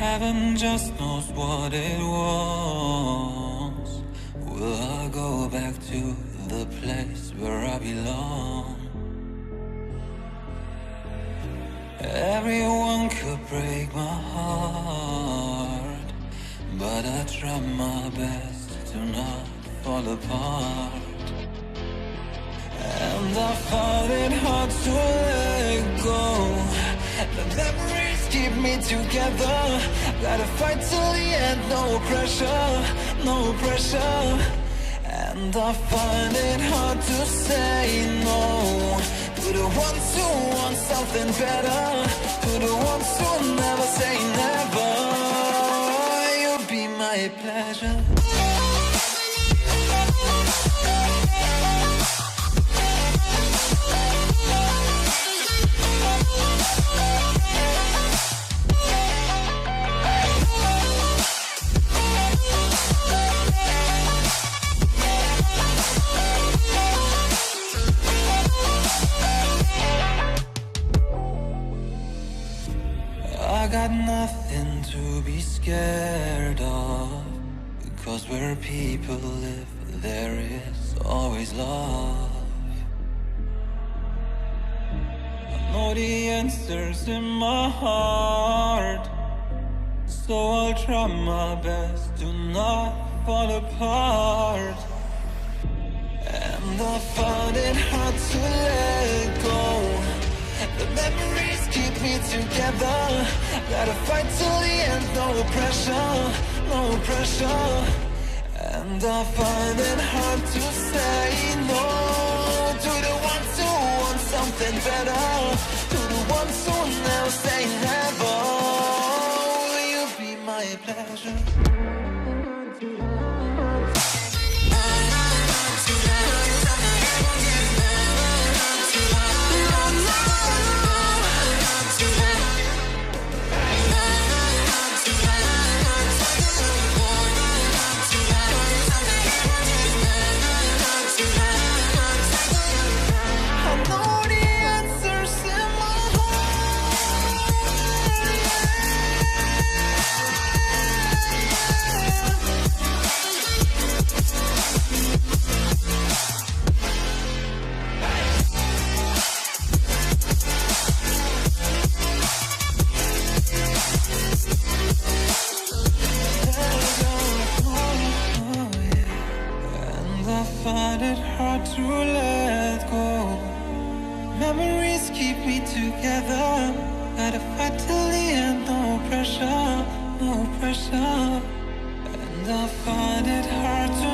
Heaven just knows what it was. Will I go back to the place where I belong? Everyone could break my heart, but I try my best to not fall apart. And I find it hard to let go. The memories keep me together. Gotta fight till the end, no pressure, no pressure. And I find it hard to say no to the ones who want something better, to the ones who never say never. You'll be my pleasure. I got nothing to be scared of, because where people live, there is always love. I know the answers in my heart, so I'll try my best to not fall apart. And I find it hard to let go. The memories keep me together. Gotta fight till the end, no pressure, no pressure. And I find it hard to say no to the ones who want something better, to the ones who never say never. Will you be my pleasure? Find it hard to let go. Memories keep me together. Gotta fight till the end, no pressure, no pressure. And I find it hard to